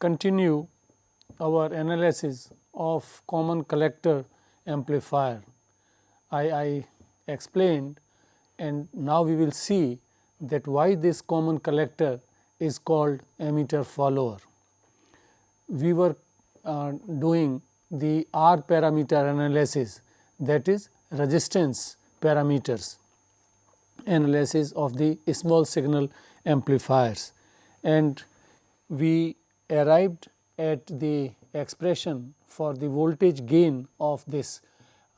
continue our analysis of common collector amplifier. I explained, and now we will see that why this common collector is called emitter follower. We were doing the R parameter analysis, that is resistance parameters analysis of the small signal amplifiers, and we arrived at the expression for the voltage gain of this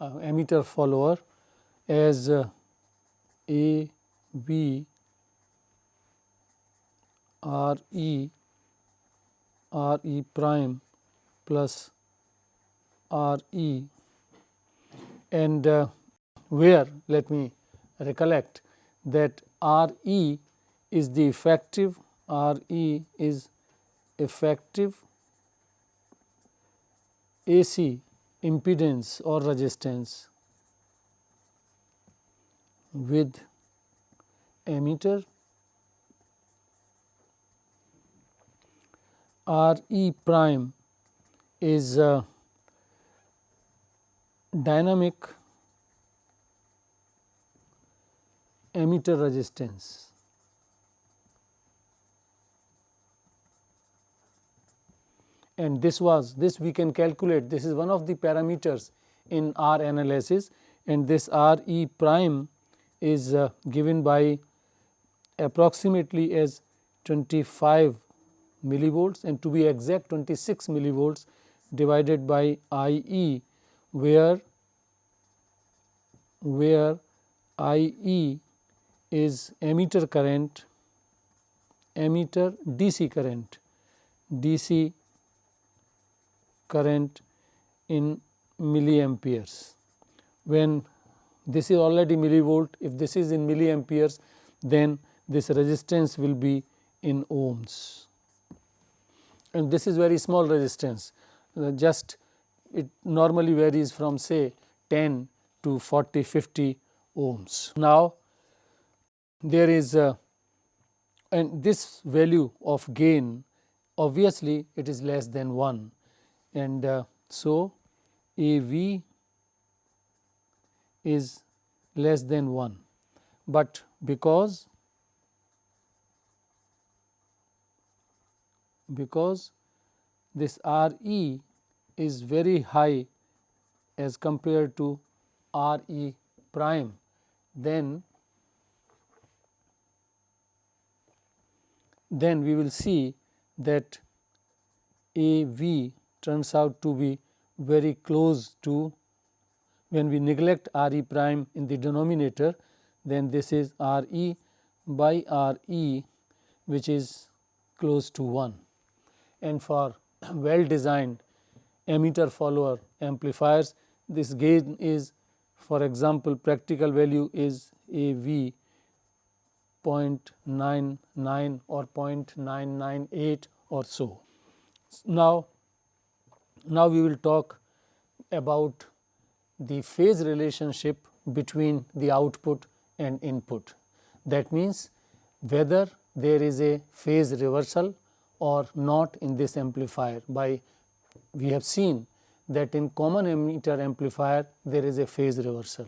emitter follower as A B R E prime plus R E, and where, let me recollect, that R E is the effective, R E is effective AC impedance or resistance with emitter, R E prime is dynamic emitter resistance, and this we can calculate. This is one of the parameters in R analysis, and this R E prime is given by approximately as 25 millivolts, and to be exact 26 millivolts divided by I E, where I E is emitter current, emitter DC current in milliamperes. When this is already millivolt, if this is in milliamperes, then this resistance will be in ohms, and this is very small resistance, just it normally varies from say 10 to 40, 50 ohms. Now, there is and this value of gain, obviously it is less than 1, and so A V is less than 1, but because this R E is very high as compared to R E prime, then we will see that A V turns out to be very close to, when we neglect R E prime in the denominator, then this is R E by R E, which is close to 1. And for well designed emitter follower amplifiers, this gain is, for example, practical value is A V 0.99 or 0.998 or so. Now we will talk about the phase relationship between the output and input. That means, whether there is a phase reversal or not in this amplifier. By we have seen that in common emitter amplifier there is a phase reversal.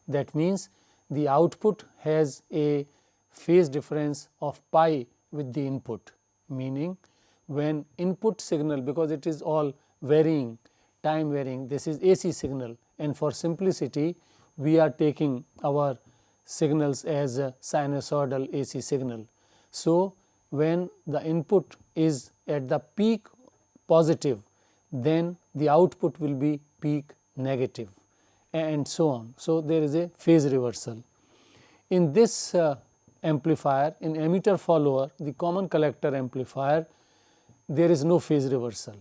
That means, the output has a phase difference of pi with the input, meaning when input signal, because it is all varying, time varying, this is AC signal, and for simplicity we are taking our signals as a sinusoidal AC signal. So, when the input is at the peak positive, then the output will be peak negative, and so on. So, there is a phase reversal. In this amplifier, in emitter follower, the common collector amplifier, there is no phase reversal.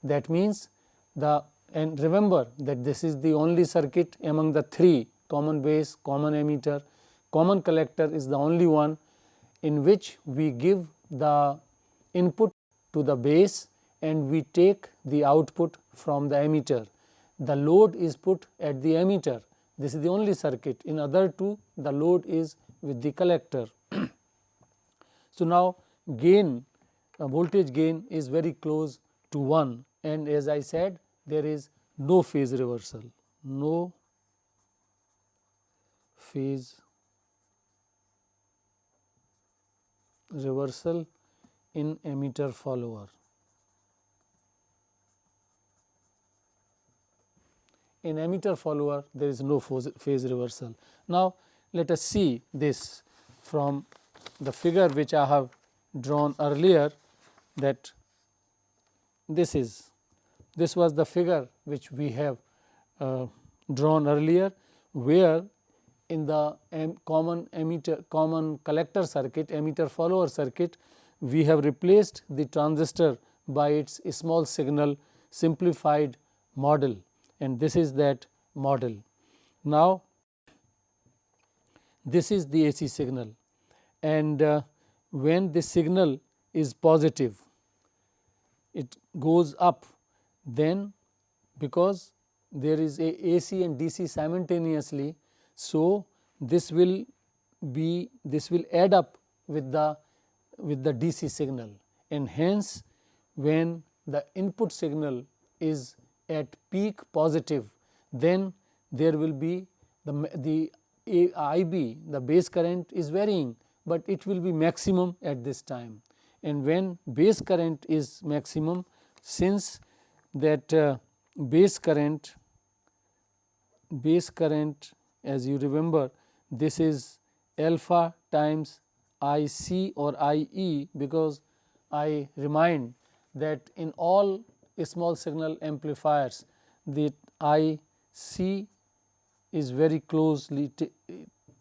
That means, and remember that this is the only circuit among the 3, common base, common emitter, common collector is the only one in which we give the input to the base and we take the output from the emitter. The load is put at the emitter. This is the only circuit. In other two, the load is with the collector. So, now gain, voltage gain is very close to 1, and as I said there is no phase reversal, no phase reversal in emitter follower. In emitter follower there is no phase reversal. Now, let us see this from the figure which I have drawn earlier, that this was the figure which we have drawn earlier, where in the common collector circuit, emitter follower circuit, we have replaced the transistor by its small signal simplified model, and this is that model. Now, this is the AC signal, and when the signal is positive, it goes up, then because there is a AC and DC simultaneously. So, this will add up with the DC signal, and hence when the input signal is at peak positive, then there will be the IB, the base current is varying, but it will be maximum at this time, and when base current is maximum, since that base current, as you remember, this is alpha times IC or IE, because I remind that in all small signal amplifiers the IC is very closely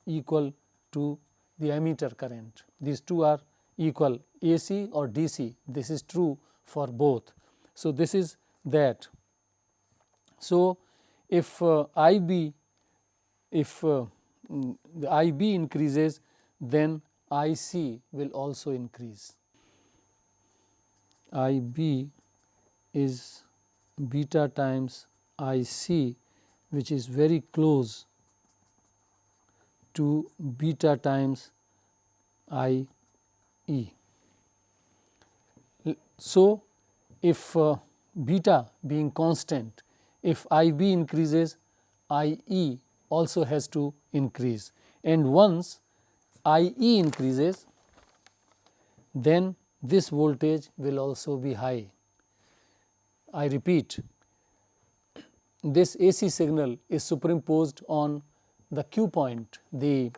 equal to the emitter current. These two are equal, AC or DC, this is true for both. So, this is that. So, if IB, if the IB increases, then IC will also increase. IB is beta times IC, which is very close to beta times IE. So, if beta being constant, if IB increases, IE also has to increase, and once IE increases, then this voltage will also be high. I repeat, this AC signal is superimposed on the Q point, the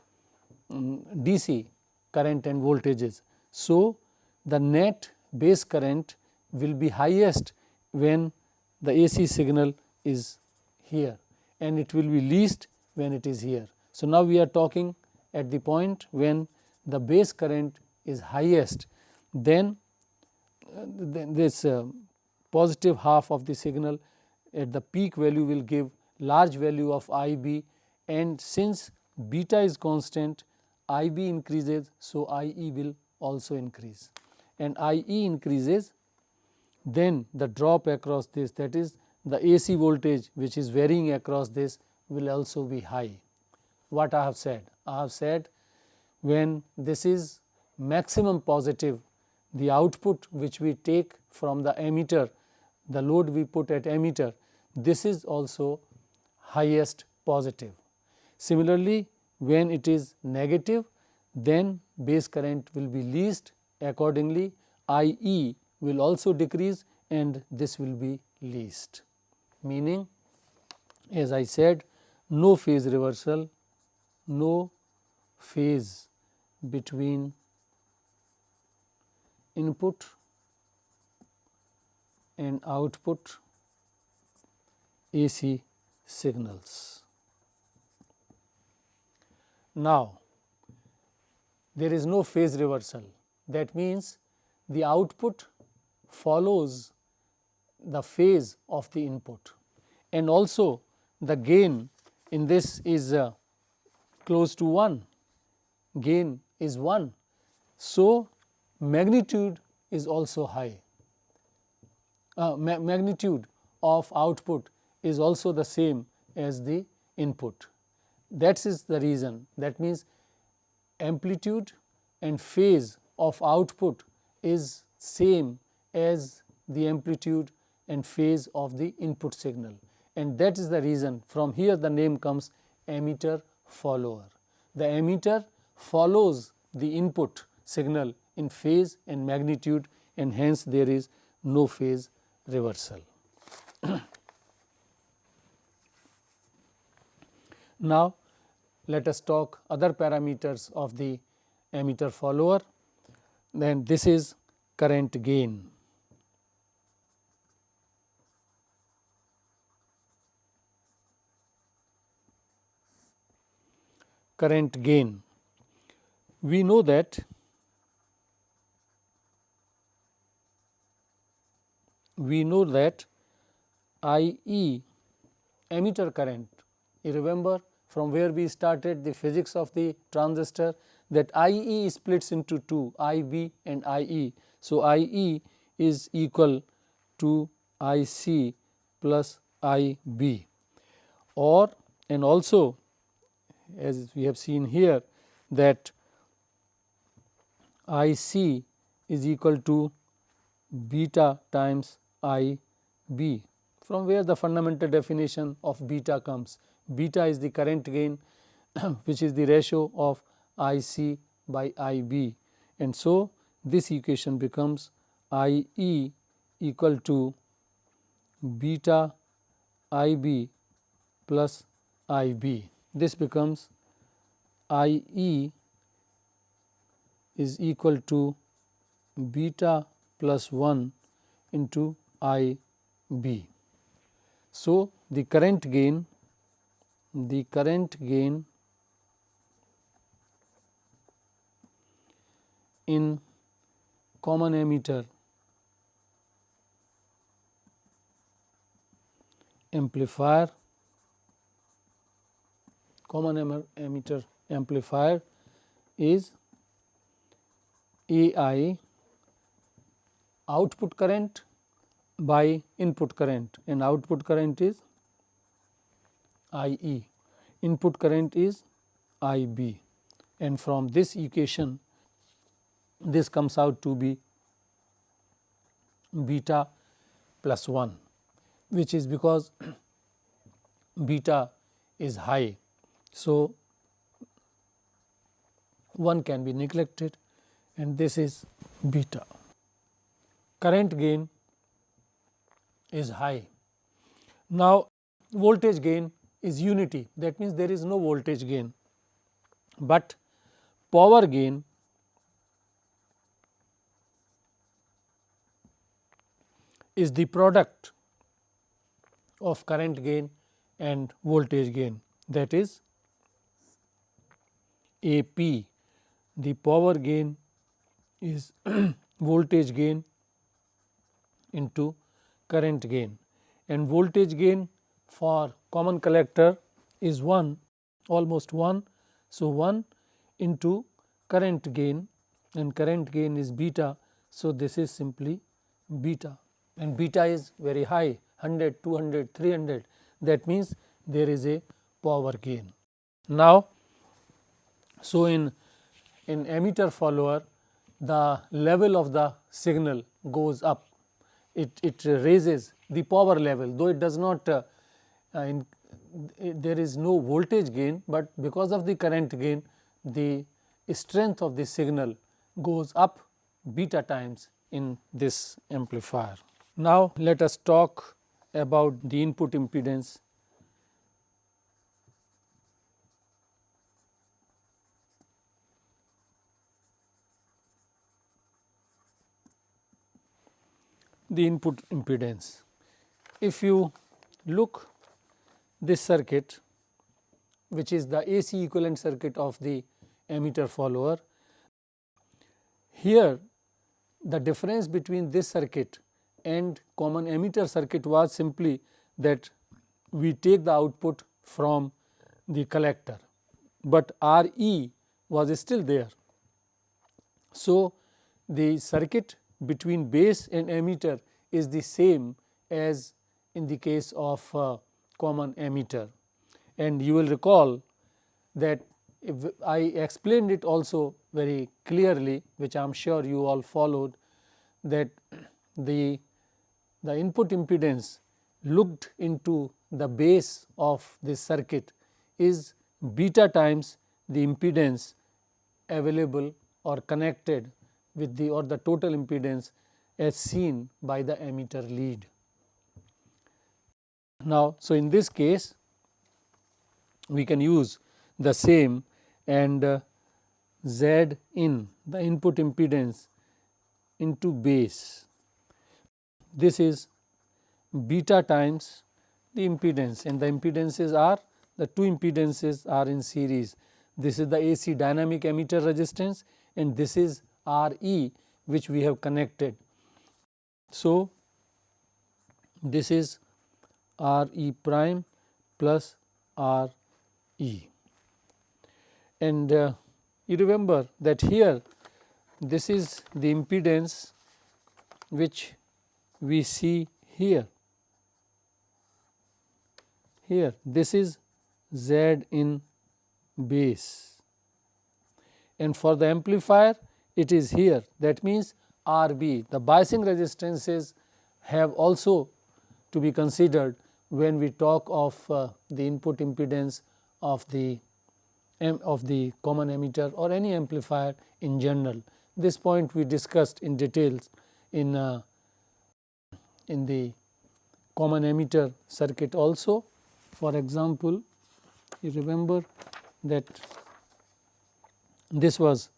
DC current and voltages. So, the net base current will be highest when the AC signal is here, and it will be least when it is here. So, now we are talking at the point when the base current is highest, then this positive half of the signal at the peak value will give large value of IB, and since beta is constant, IB increases. So, IE will also increase, and IE increases, then the drop across this, that is the AC voltage which is varying across this, will also be high. What I have said? I have said when this is maximum positive, the output which we take from the emitter, the load we put at emitter, this is also highest positive. Similarly, when it is negative, then base current will be least, accordingly IE will also decrease and this will be least, meaning as I said, no phase reversal, no phase between input and output AC signals. Now, there is no phase reversal, that means the output follows the phase of the input, and also the gain in this is close to 1, gain is 1. So, magnitude is also high, magnitude of output is also the same as the input. That is the reason, that means amplitude and phase of output is same as the amplitude and phase of the input signal, and that is the reason from here the name comes emitter follower. The emitter follows the input signal in phase and magnitude, and hence there is no phase reversal. Now, let us talk other parameters of the emitter follower. Then this is current gain. Current gain. We know that IE emitter current, you remember from where we started the physics of the transistor, that IE splits into two, IB and IE. So, IE is equal to IC plus IB, or and also as we have seen here that IC is equal to beta times IB, from where the fundamental definition of beta comes. Beta is the current gain which is the ratio of IC by IB, and so this equation becomes IE equal to beta IB plus IB. This becomes IE is equal to beta plus 1 into IB. So, the current gain in common emitter amplifier, is AI output current by input current, and output current is IE, input current is IB, and from this equation this comes out to be beta plus 1, which is because beta is high. So, 1 can be neglected, and this is beta. Current gain is high. Now, voltage gain is unity, that means there is no voltage gain, but power gain is the product of current gain and voltage gain, that is AP. The power gain is voltage gain into current gain, and voltage gain for common collector is 1, almost 1. So, 1 into current gain, and current gain is beta. So, this is simply beta, and beta is very high, 100, 200, 300, that means there is a power gain. Now, so in emitter follower, the level of the signal goes up, it raises the power level, though it does not there is no voltage gain, but because of the current gain the strength of the signal goes up beta times in this amplifier. Now, let us talk about the input impedance. The input impedance. If you look this circuit, which is the AC equivalent circuit of the emitter follower, here the difference between this circuit and common emitter circuit was simply that we take the output from the collector, but RE was still there. So, the circuit between base and emitter is the same as in the case of common emitter, and you will recall that if I explained it also very clearly, which I am sure you all followed, that the the input impedance looked into the base of this circuit is beta times the impedance available or connected with the or the total impedance as seen by the emitter lead. Now, so in this case we can use the same and Z in the input impedance into base. This is beta times the impedance, and the impedances are the two impedances are in series. This is the AC dynamic emitter resistance and this is Re which we have connected. So, this is Re prime plus Re, and you remember that here this is the impedance which we see here. Here this is Z in base, and for the amplifier it is here, that means Rb. The biasing resistances have also to be considered when we talk of the input impedance of the common emitter or any amplifier in general. This point we discussed in details in the common emitter circuit also. For example, you remember that this was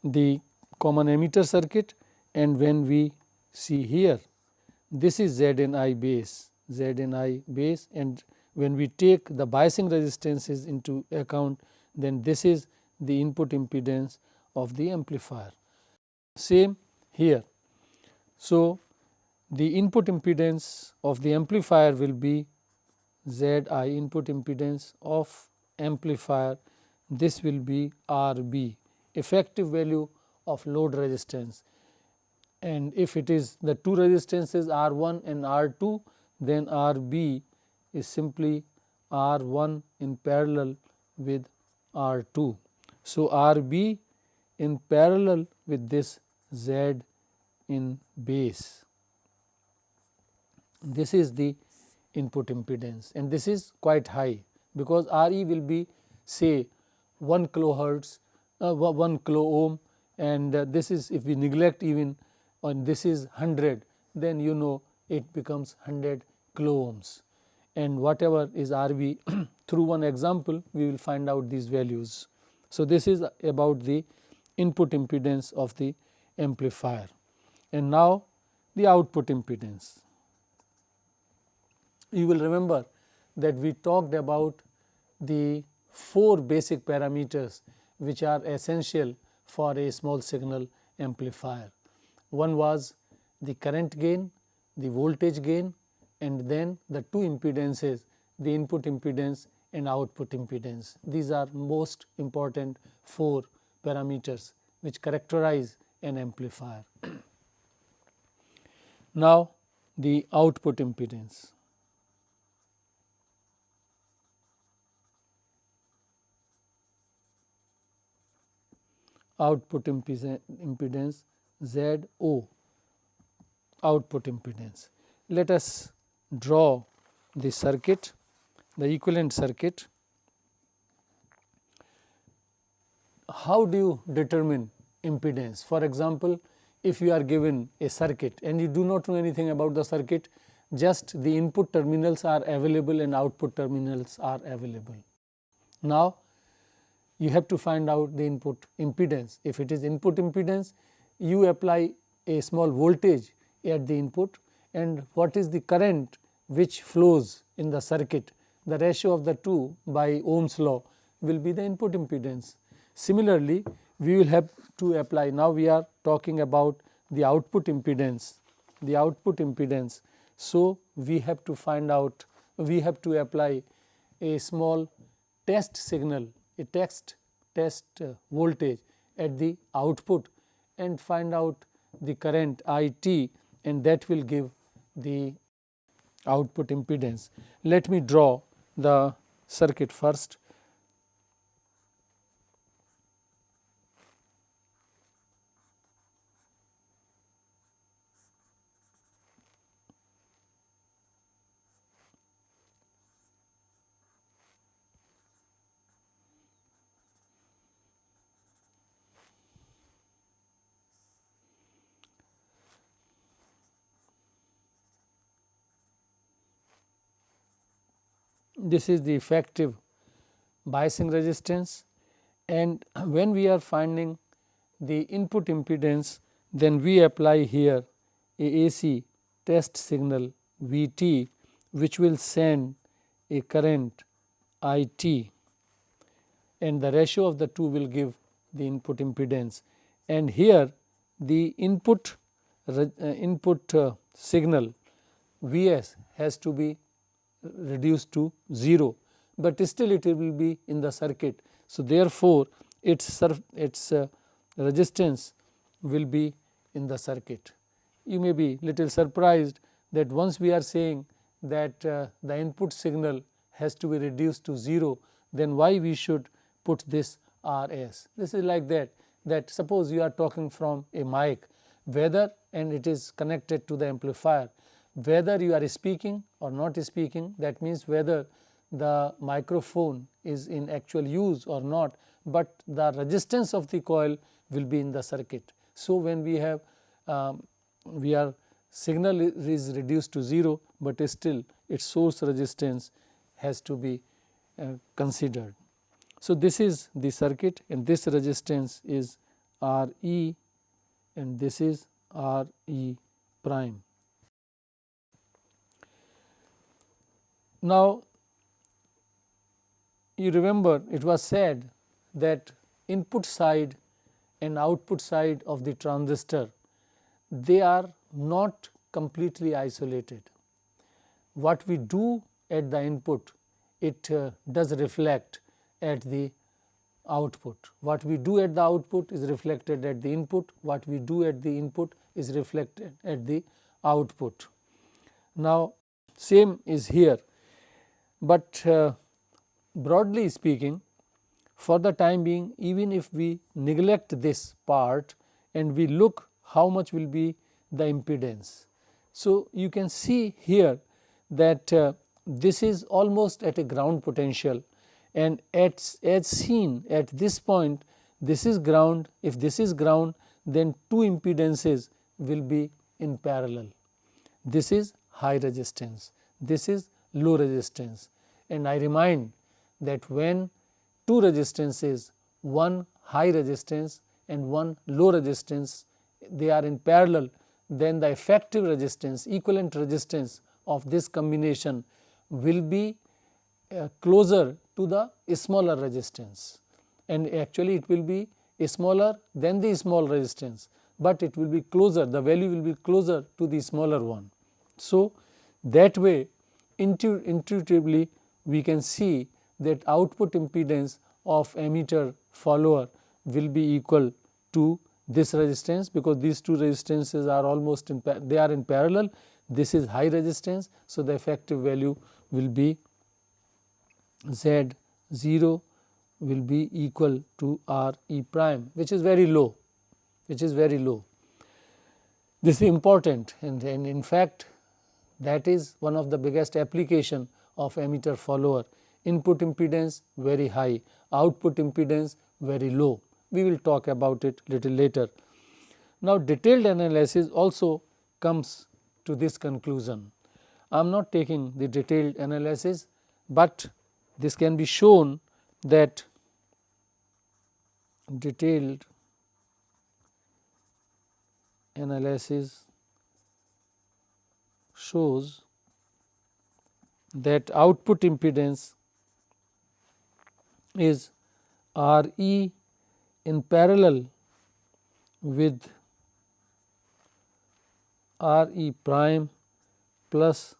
the common emitter circuit, and when we see here this is Z in I base, and when we take the biasing resistances into account, then this is the input impedance of the amplifier. Same here. So, the input impedance of the amplifier will be Z I input impedance of amplifier, this will be Rb, effective value of load resistance, and if it is the two resistances R1 and R2, then Rb is simply R1 in parallel with R2. So, Rb in parallel with this Z in base, this is the input impedance, and this is quite high because Re will be say 1 kilohertz 1 kilo ohm, and this is if we neglect even and this is 100, then you know it becomes 100 kilo ohms, and whatever is Rb through one example we will find out these values. So, this is about the input impedance of the amplifier, and now the output impedance. You will remember that we talked about the 4 basic parameters which are essential for a small signal amplifier. One was the current gain, the voltage gain, and then the two impedances, the input impedance and output impedance. These are most important 4 parameters which characterize an amplifier. Now, the output impedance. Output impedance ZO, output impedance. Let us draw the circuit, the equivalent circuit. How do you determine impedance? For example, if you are given a circuit and you do not know anything about the circuit, just the input terminals are available and output terminals are available. Now, you have to find out the input impedance. If it is input impedance, you apply a small voltage at the input, and what is the current which flows in the circuit, the ratio of the two by Ohm's law will be the input impedance. Similarly, we will have to apply, now we are talking about the output impedance, So, we have to find out, we have to apply a small test signal, a test voltage at the output and find out the current IT, and that will give the output impedance. Let me draw the circuit first. this is the effective biasing resistance, and when we are finding the input impedance, then we apply here a AC test signal Vt, which will send a current It, and the ratio of the two will give the input impedance. And here the input signal Vs has to be reduced to 0, but still it will be in the circuit. So, therefore, its resistance will be in the circuit. You may be little surprised that once we are saying that the input signal has to be reduced to 0, then why we should put this Rs. This is like that suppose you are talking from a mic, whether and it is connected to the amplifier, whether you are speaking or not speaking, that means whether the microphone is in actual use or not, but the resistance of the coil will be in the circuit. So, when we have signal is reduced to 0, but still its source resistance has to be considered. So, this is the circuit, and this resistance is Re and this is Re prime. Now, you remember it was said that input side and output side of the transistor, they are not completely isolated. What we do at the input, it does reflect at the output. What we do at the output is reflected at the input, what we do at the input is reflected at the output. Now, same is here, but broadly speaking, for the time being, even if we neglect this part and we look how much will be the impedance. So, you can see here that this is almost at a ground potential, and as seen at this point, this is ground. If this is ground, then two impedances will be in parallel. This is high resistance, this is low resistance, and I remind that when two resistances, one high resistance and one low resistance, they are in parallel, then the effective resistance, equivalent resistance of this combination will be closer to the smaller resistance, and actually it will be smaller than the small resistance, but it will be closer, the value will be closer to the smaller one. So, that way intuitively we can see that output impedance of emitter follower will be equal to this resistance, because these two resistances are almost they are in parallel. This is high resistance. So, the effective value will be Z0 will be equal to Re prime, which is very low, This is important, and in fact that is one of the biggest application of emitter follower. Input impedance very high, output impedance very low. We will talk about it little later. Now, detailed analysis also comes to this conclusion. I am not taking the detailed analysis, but this can be shown that detailed analysis shows that output impedance is Re in parallel with Re prime plus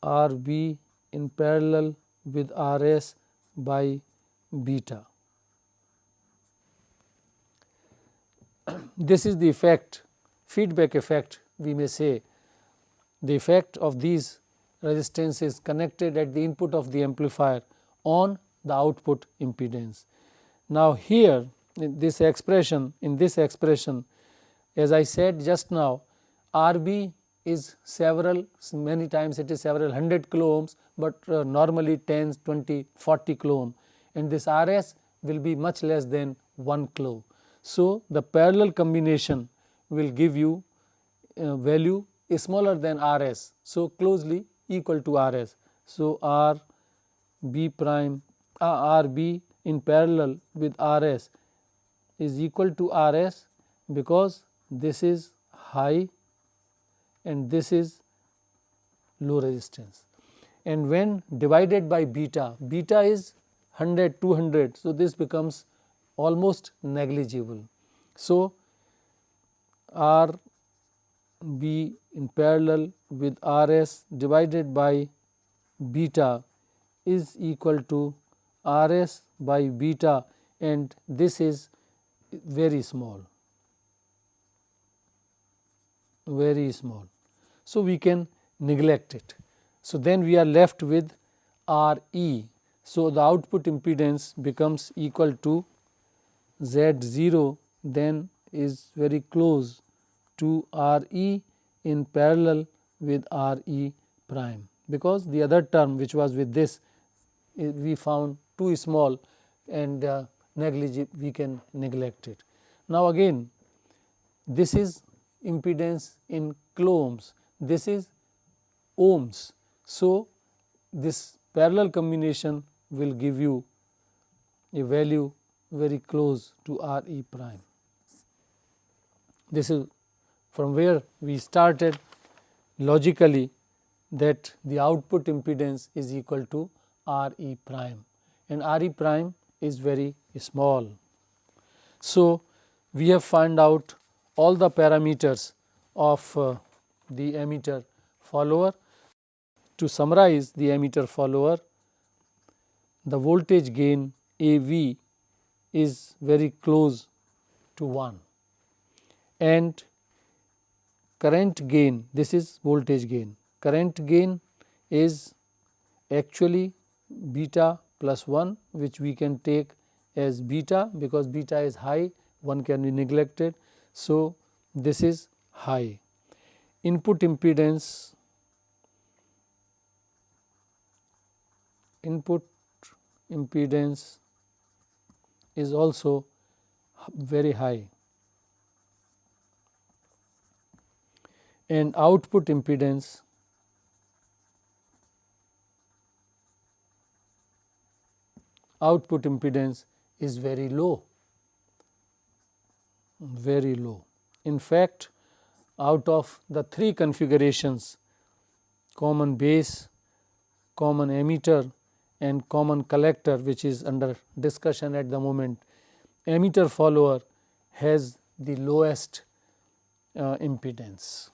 Rb in parallel with Rs by beta. This is the effect, feedback effect, we may say, the effect of these resistances connected at the input of the amplifier on the output impedance. Now, here in this expression, as I said just now, Rb is many times it is several hundred kilo ohms, but normally 10, 20, 40 kilo ohm, and this Rs will be much less than 1 kilo. So, the parallel combination will give you value smaller than Rs. So, closely equal to Rs. So, R B prime RB in parallel with RS is equal to RS, because this is high and this is low resistance, and when divided by beta, beta is 100, 200, so this becomes almost negligible. So, RB in parallel with RS divided by beta is equal to RS by beta, and this is very small, very small. So, we can neglect it. So, then we are left with RE. So, the output impedance becomes equal to Z0, then is very close to RE in parallel with RE prime, because the other term which was with this we found too small and we can neglect it. Now, again this is impedance in kilo ohms, this is ohms. So, this parallel combination will give you a value very close to RE prime. This is from where we started logically, that the output impedance is equal to RE prime, and RE prime is very small. So, we have found out all the parameters of the emitter follower. To summarize the emitter follower, the voltage gain AV is very close to 1, and current gain, this is voltage gain, current gain is actually beta plus 1, which we can take as beta, because beta is high, 1 can be neglected. So, this is high. Input impedance, is also very high, and output impedance is very low, very low. In fact, out of the 3 configurations, common base, common emitter and common collector, which is under discussion at the moment, emitter follower has the lowest impedance.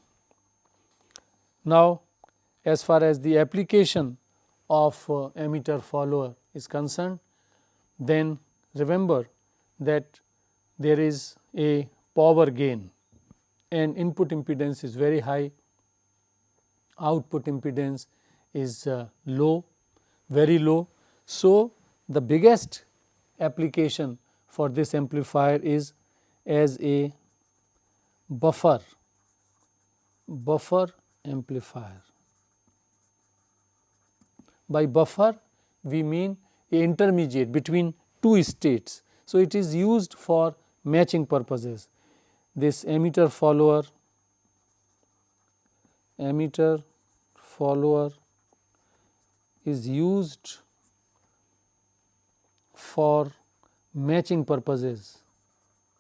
Now, as far as the application of emitter follower is concerned, then remember that there is a power gain and input impedance is very high, output impedance is low, very low. So, the biggest application for this amplifier is as a buffer amplifier. By buffer we mean a intermediate between 2 states. So, it is used for matching purposes. This emitter follower is used for matching purposes.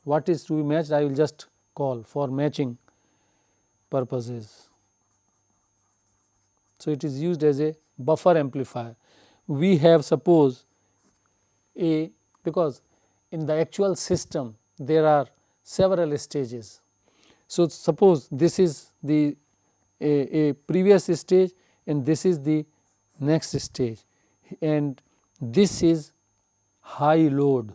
What is to be matched? I will just call for matching purposes. So, it is used as a buffer amplifier. We have suppose because in the actual system there are several stages. So, suppose this is the a previous stage and this is the next stage, and this is high load,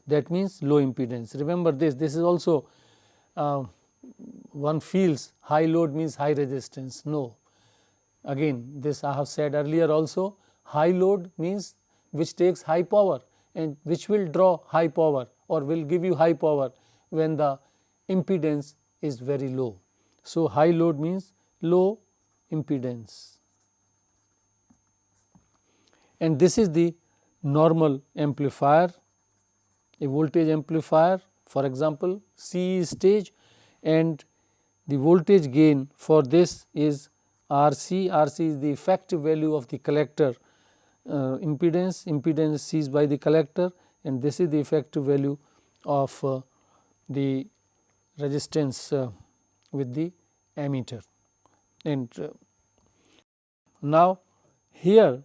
that means low impedance. Remember this is also one feels high load means high resistance. No, again this I have said earlier also, high load means which takes high power and which will draw high power or will give you high power when the impedance is very low. So, high load means low impedance, and this is the normal amplifier, a voltage amplifier, for example CE stage, and the voltage gain for this is RC. RC is the effective value of the collector impedance seized by the collector, and this is the effective value of the resistance with the ammeter. And now here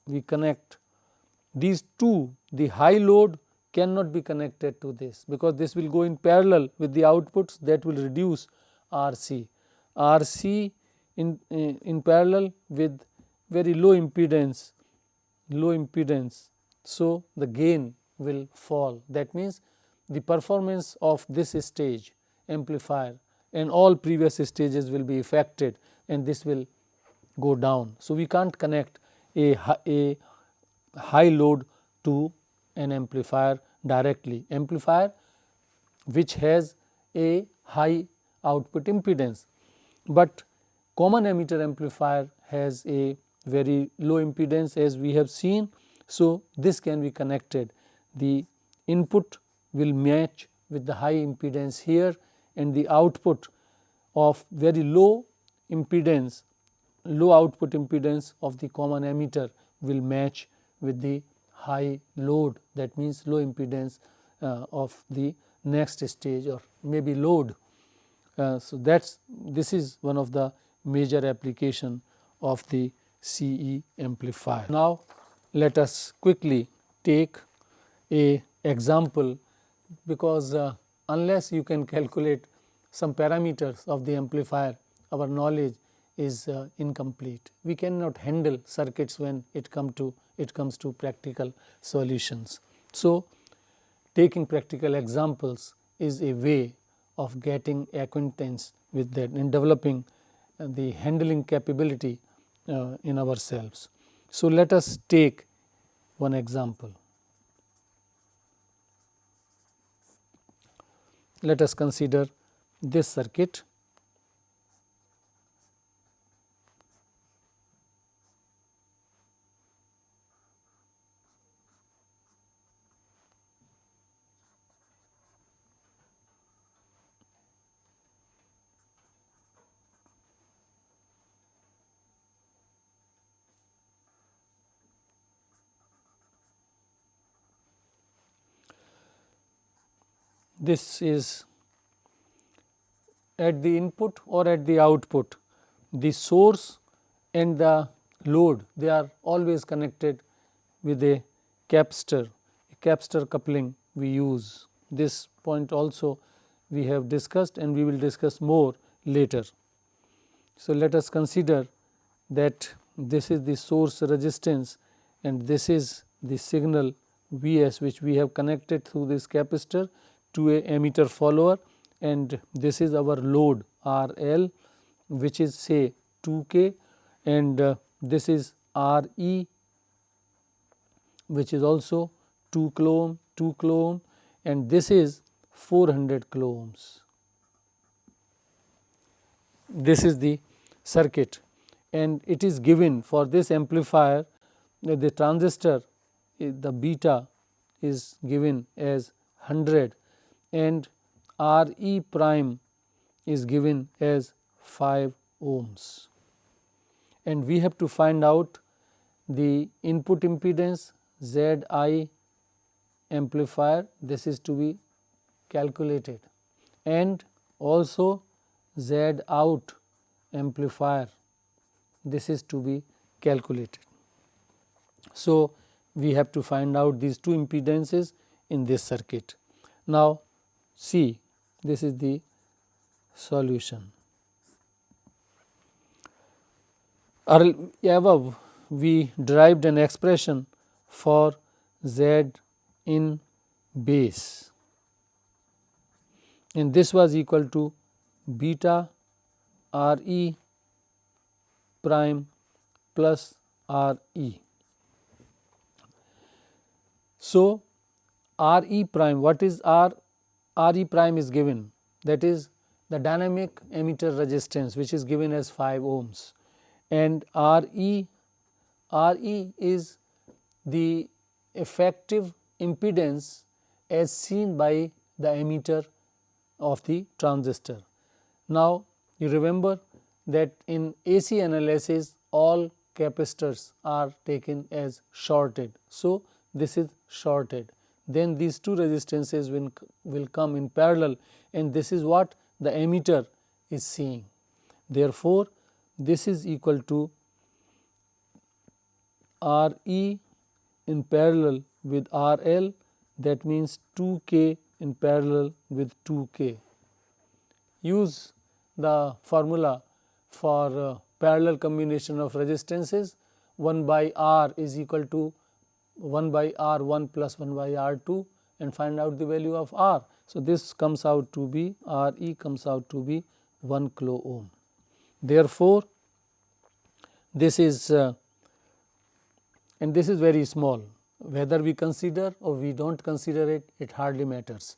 we connect these two. The high load cannot be connected to this, because this will go in parallel with the outputs, that will reduce RC. RC in parallel with very low impedance, so the gain will fall. That means the performance of this stage amplifier and all previous stages will be affected, and this will go down. So, we can't connect a high load to an amplifier directly, amplifier which has a high output impedance, but common emitter amplifier has a very low impedance, as we have seen. So, this can be connected. The input will match with the high impedance here, and the output of very low impedance, low output impedance of the common emitter will match with the high load, that means low impedance of the next stage or maybe load. So, this is one of the major application of the CE amplifier. Now, let us quickly take a example, because unless you can calculate some parameters of the amplifier, our knowledge is incomplete. We cannot handle circuits when it comes to practical solutions. So, taking practical examples is a way of getting acquaintance with that and developing the handling capability in ourselves. So, let us take one example. Let us consider this circuit. This is at the input or at the output, the source and the load, they are always connected with a capacitor coupling we use. This point also we have discussed, and we will discuss more later. So, let us consider that this is the source resistance and this is the signal Vs which we have connected through this capacitor to a emitter follower, and this is our load RL, which is say 2K, and this is RE, which is also 2 kilo ohm, and this is 400 kilo ohms. This is the circuit, and it is given for this amplifier, the transistor, the beta is given as 100 and Re prime is given as 5 ohms, and we have to find out the input impedance Zi amplifier, this is to be calculated, and also Z out amplifier, this is to be calculated. So, we have to find out these two impedances in this circuit. Now, see, this is the solution. Above we derived an expression for Z in base, and this was equal to beta Re prime plus Re. So, Re prime, what is R? Re prime is given, that is the dynamic emitter resistance, which is given as 5 ohms, and Re is the effective impedance as seen by the emitter of the transistor. Now, you remember that in AC analysis all capacitors are taken as shorted. So, this is shorted, then these two resistances will come in parallel, and this is what the emitter is seeing. Therefore, this is equal to RE in parallel with RL, that means 2K in parallel with 2K. Use the formula for parallel combination of resistances. 1 by R is equal to 1 by R1 plus 1 by R2, and find out the value of R. So, this comes out to be RE comes out to be 1 kilo ohm. Therefore, this is and this is very small, whether we consider or we do not consider it, it hardly matters.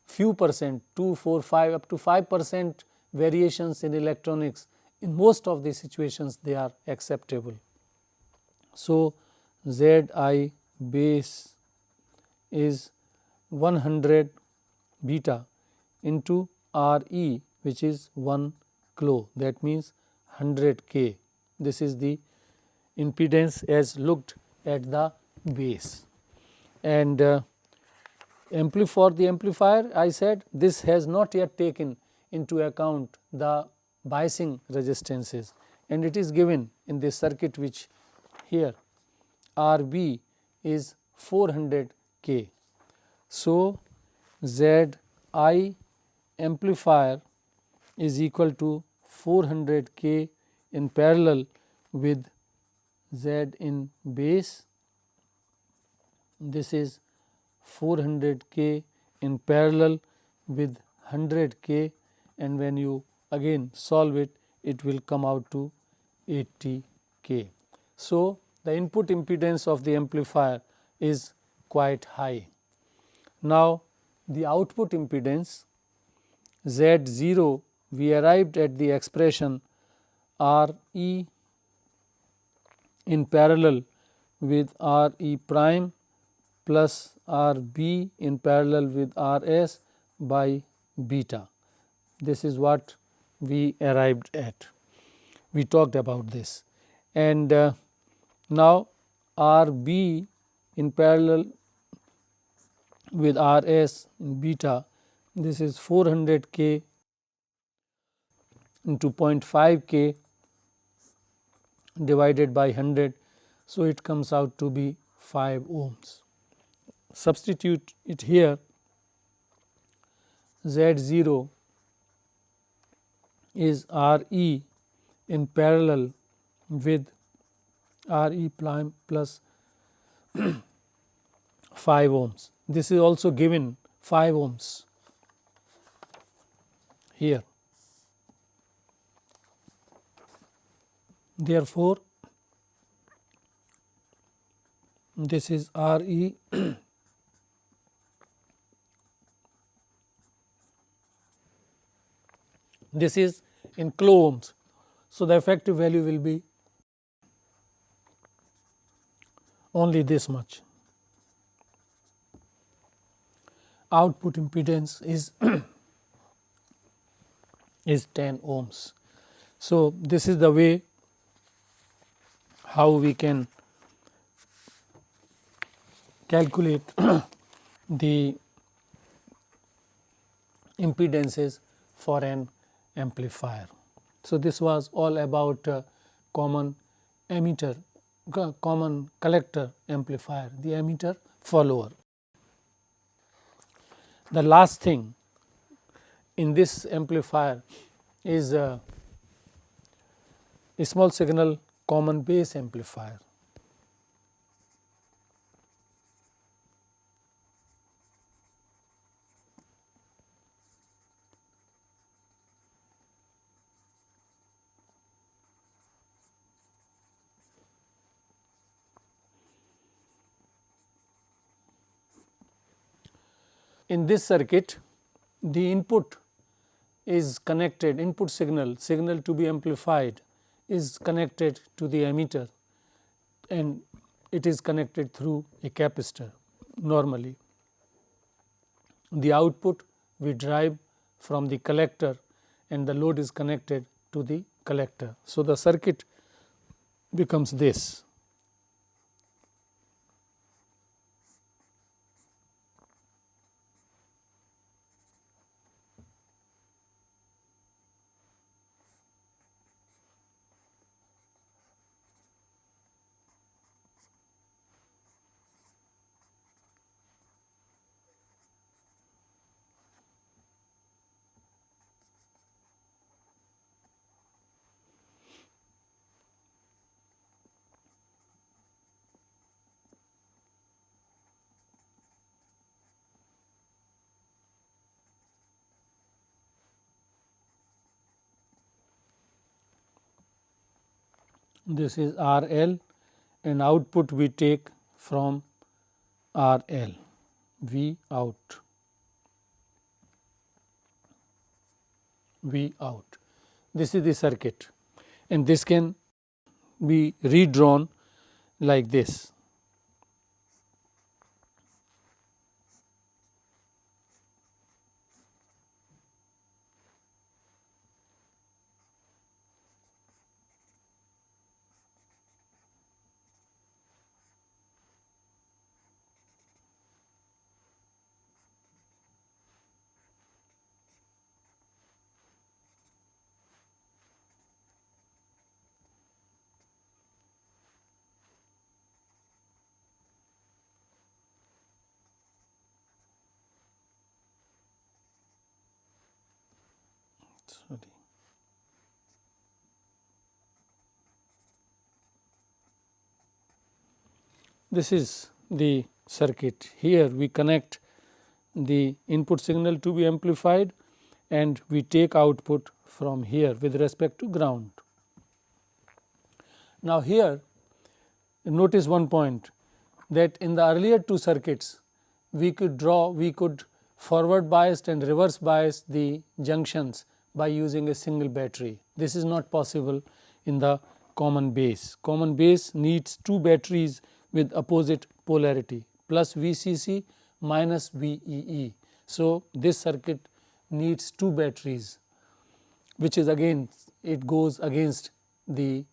Few percent, 2, 4, 5 up to 5% variations in electronics, in most of the situations they are acceptable. So, Zi base is 100 beta into Re, which is 1 kilo, that means 100 K. This is the impedance as looked at the base. And for the amplifier, I said this has not yet taken into account the biasing resistances, and it is given in this circuit, which here Rb is 400 K. So, Zi amplifier is equal to 400 K in parallel with Z in base. This is 400 K in parallel with 100 K, and when you again solve it, it will come out to 80 K. So, the input impedance of the amplifier is quite high. Now, the output impedance Z0, we arrived at the expression Re in parallel with Re prime plus Rb in parallel with Rs by beta. This is what we arrived at. We talked about this, and now Rb in parallel with Rs in beta, this is 400 K into 0.5 K divided by 100. So, it comes out to be 5 ohms. Substitute it here, Z0 is Re in parallel with Re prime plus 5 ohms. This is also given 5 ohms here. Therefore, this is Re this is in kilo ohms. So, the effective value will be only this much. Output impedance is is 10 ohms. So, this is the way how we can calculate the impedances for an amplifier. So, this was all about common emitter, common collector amplifier, the emitter follower. The last thing in this amplifier is a small signal common base amplifier. In this circuit, the input is connected, input signal to be amplified is connected to the emitter, and it is connected through a capacitor normally. The output we derive from the collector, and the load is connected to the collector. So, the circuit becomes this. This is R L and output we take from R L, V out, V out. This is the circuit, and this can be redrawn like this. Sorry. This is the circuit. Here we connect the input signal to be amplified and we take output from here with respect to ground. Now, here notice one point, that in the earlier two circuits we could forward biased and reverse bias the junctions by using a single battery. This is not possible in the common base. Common base needs two batteries with opposite polarity, plus VCC minus VEE. So, this circuit needs two batteries, which is again it goes against the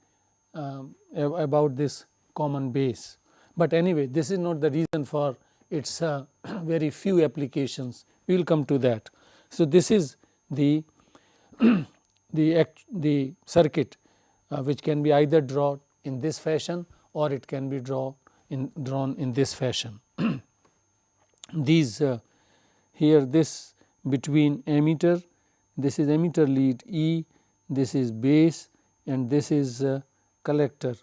about this common base. But anyway, this is not the reason for its very few applications. We will come to that. So, this is the the circuit which can be either drawn in this fashion or it can be drawn in this fashion. These here this between emitter, this is emitter lead E, this is base and this is collector.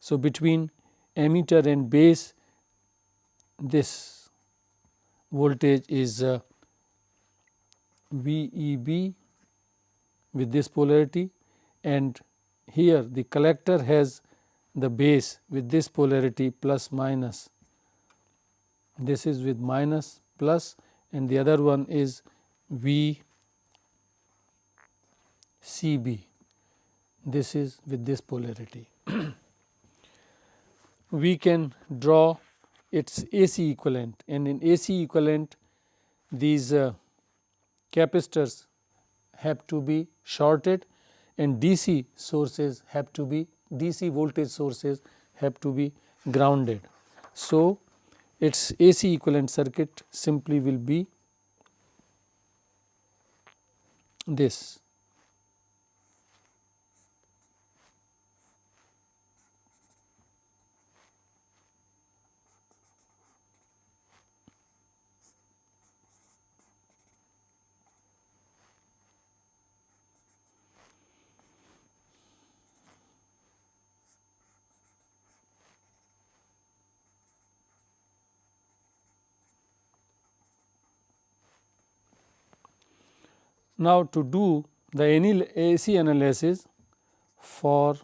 So, between emitter and base this voltage is VEB with this polarity, and here the collector has the base with this polarity plus minus, this is with minus plus and the other one is VCB, this is with this polarity. We can draw its AC equivalent, and in AC equivalent these capacitors have to be shorted and DC sources have to be, DC voltage sources have to be grounded. So, its AC equivalent circuit simply will be this. Now, to do the AC analysis, for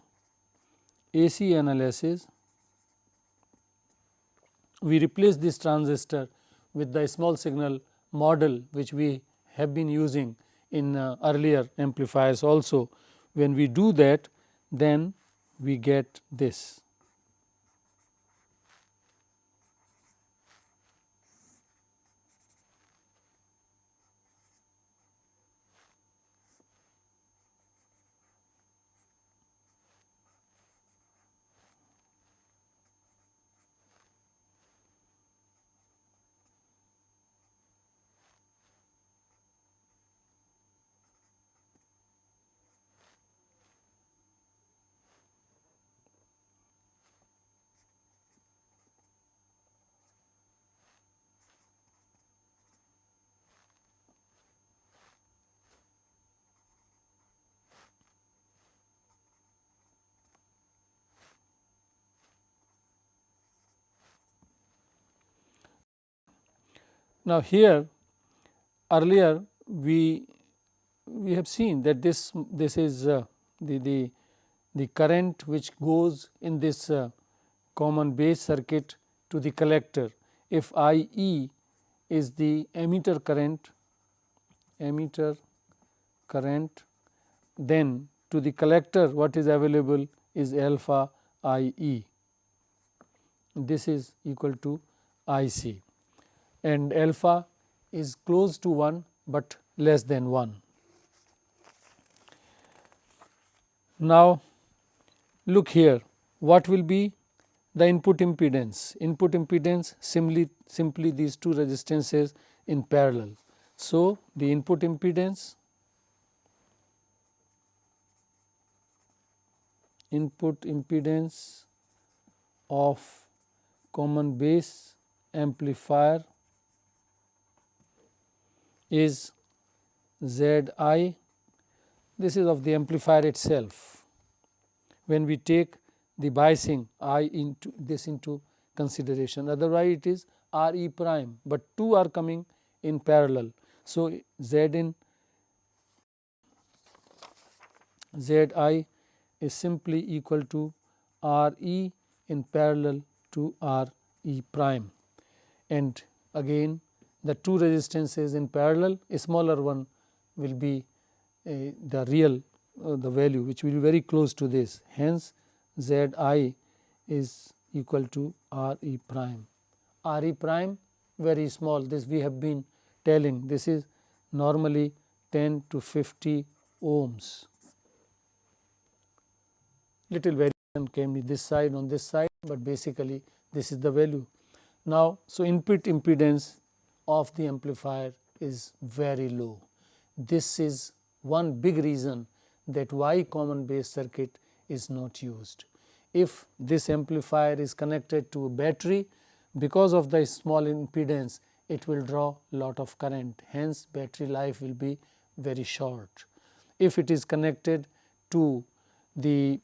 AC analysis we replace this transistor with the small signal model which we have been using in earlier amplifiers also. When we do that, then we get this. Now, here earlier we have seen that this is the current which goes in this common base circuit to the collector. If I e is the emitter current, then to the collector what is available is alpha I e. This is equal to I c, and alpha is close to 1, but less than 1. Now, look here, what will be the input impedance? Input impedance simply these two resistances in parallel. So, the input impedance of common base amplifier is Z I. This is of the amplifier itself. When we take the biasing I into consideration, otherwise it is R e prime, but two are coming in parallel. So, Z I is simply equal to R e in parallel to R e prime, and again the two resistances in parallel, a smaller one will be the real the value which will be very close to this. Hence, Z I is equal to R e prime. R e prime very small, this we have been telling, this is normally 10 to 50 ohms. Little variation came in this side on this side, but basically this is the value. Now, so input impedance of the amplifier is very low. This is one big reason that why common base circuit is not used. If this amplifier is connected to a battery, because of the small impedance it will draw lot of current, hence battery life will be very short. If it is connected to the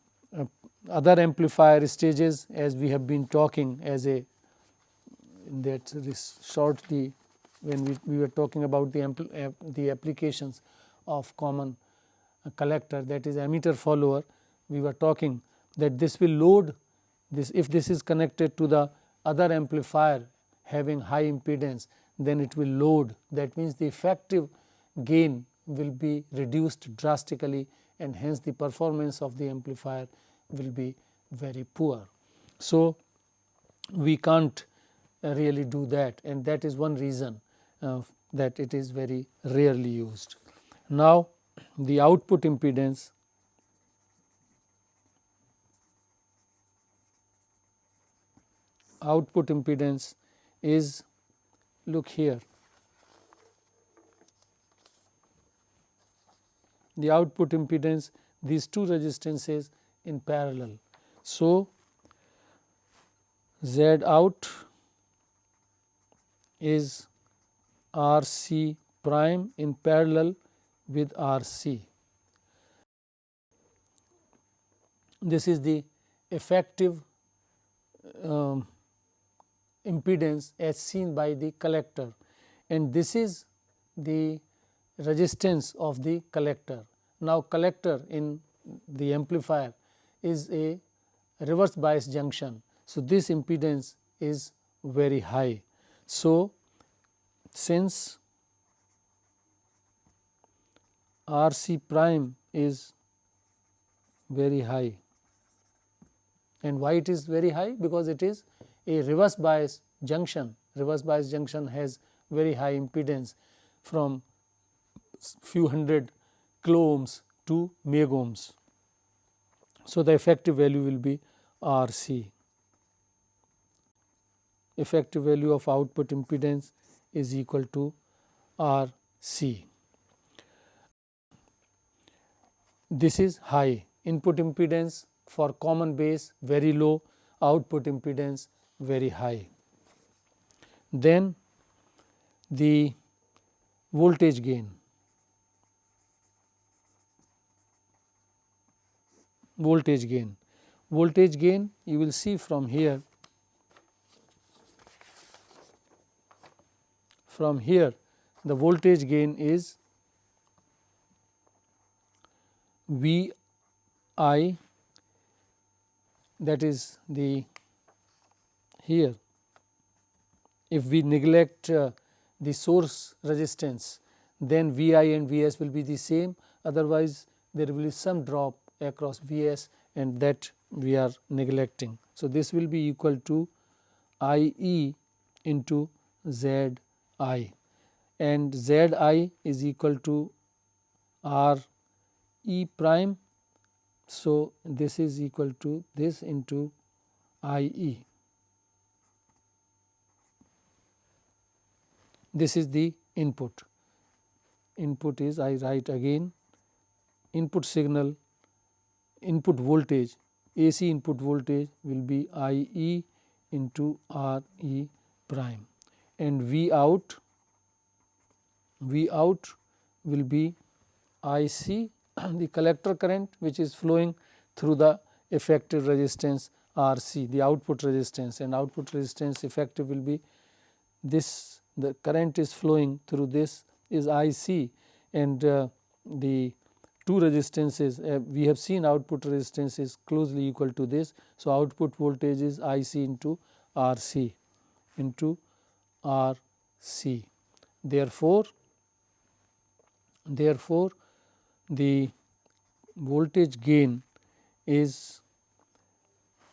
other amplifier stages, as we have been talking as a that shortly when we were talking about the applications of common collector, that is emitter follower, we were talking that this will load this, if this is connected to the other amplifier having high impedance, then it will load, that means the effective gain will be reduced drastically, and hence the performance of the amplifier will be very poor. So, we can't really do that, and that is one reason that it is very rarely used. Now, the output impedance is, look here, the output impedance, these two resistances in parallel. So, Z out is R c prime in parallel with R c. This is the effective impedance as seen by the collector, and this is the resistance of the collector. Now, collector in the amplifier is a reverse bias junction. So, this impedance is very high. So, since R c prime is very high, and why it is very high? Because it is a reverse bias junction. Reverse bias junction has very high impedance from few hundred kilo ohms to meg ohms. So, the effective value will be R c. Effective value of output impedance is equal to R c. This is high. Input impedance for common base very low, output impedance very high. Then the voltage gain. Voltage gain you will see from here, from here the voltage gain is V I, that is the here. If we neglect the source resistance, then V I and V S will be the same, otherwise there will be some drop across V S, and that we are neglecting. So, this will be equal to I E into Z I, and Z I is equal to R E prime. So, this is equal to this into I E. This is the input. Input is, I write again, input signal, input voltage, AC input voltage will be I E into R E prime, and V out will be I C, the collector current which is flowing through the effective resistance R C, the output resistance, and output resistance effective will be this, the current is flowing through this is I C, and the two resistances we have seen output resistance is closely equal to this. So, output voltage is I C into R C into R C. Therefore, the voltage gain is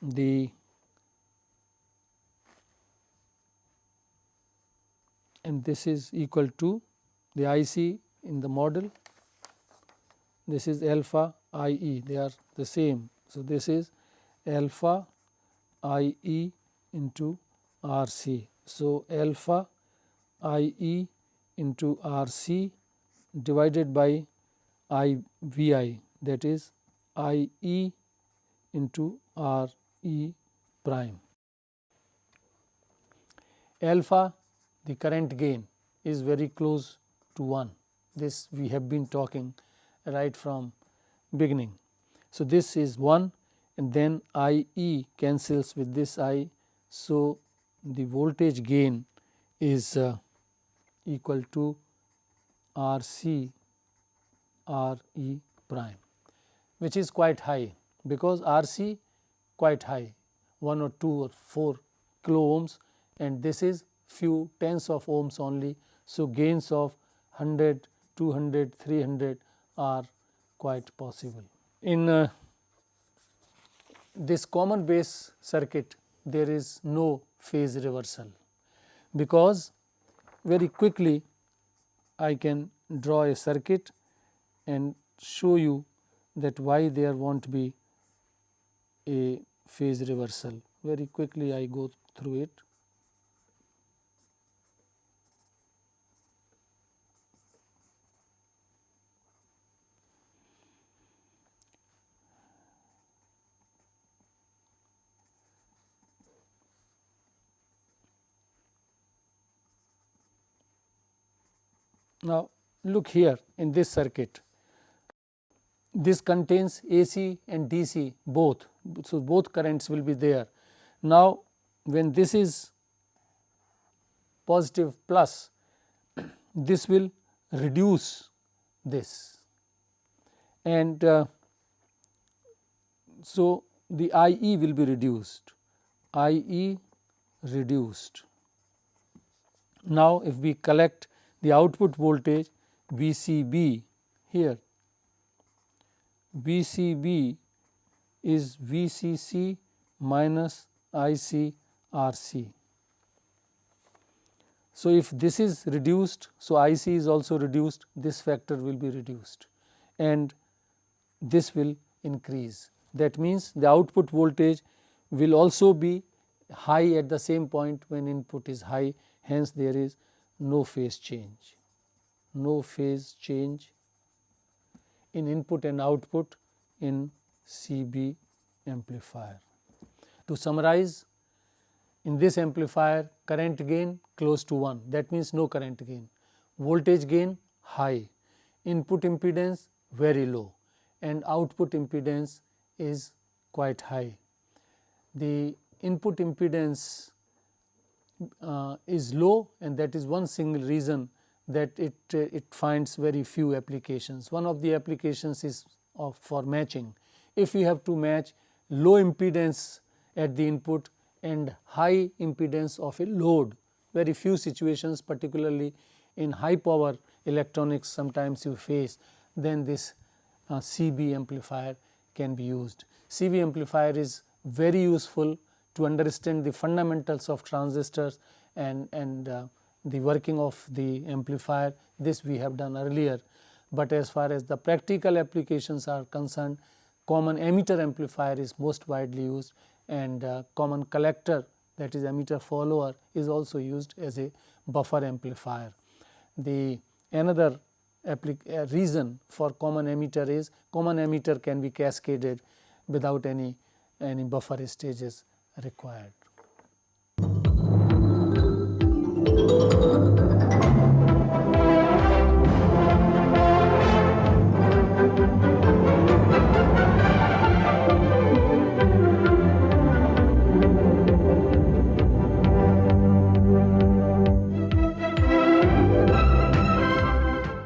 the, and this is equal to the I C in the model, this is alpha I E, they are the same. So, this is alpha I E into R C. So, alpha I E into R C divided by I V I, that is I E into R E prime. Alpha, the current gain, is very close to 1. This we have been talking right from beginning. So, this is 1, and then I E cancels with this I. So, the voltage gain is equal to R C R E prime, which is quite high, because R C quite high, 1 or 2 or 4 kilo ohms, and this is few tens of ohms only. So, gains of 100, 200, 300 are quite possible. In this common base circuit, there is no phase reversal, because very quickly I can draw a circuit and show you that why there won't be a phase reversal. Very quickly I go through it. Now, look here in this circuit, this contains AC and DC both. So, both currents will be there. Now, when this is positive plus, this will reduce this, and so the IE will be reduced, IE reduced. Now, if we collect the output voltage VCB here, VCB is VCC minus ICRC. So, if this is reduced, so IC is also reduced, this factor will be reduced, and this will increase. That means, the output voltage will also be high at the same point when input is high, hence there is no phase change, no phase change in input and output in CB amplifier. To summarize, in this amplifier current gain close to 1, that means no current gain, voltage gain high, input impedance very low, and output impedance is quite high. The input impedance is low, and that is one single reason that it finds very few applications. One of the applications is for matching. If you have to match low impedance at the input and high impedance of a load, very few situations, particularly in high power electronics sometimes you face, then this CB amplifier can be used. CB amplifier is very useful to understand the fundamentals of transistors and the working of the amplifier. This we have done earlier, but as far as the practical applications are concerned, common emitter amplifier is most widely used, and common collector, that is emitter follower, is also used as a buffer amplifier. The another reason for common emitter is common emitter can be cascaded without any buffer stages required.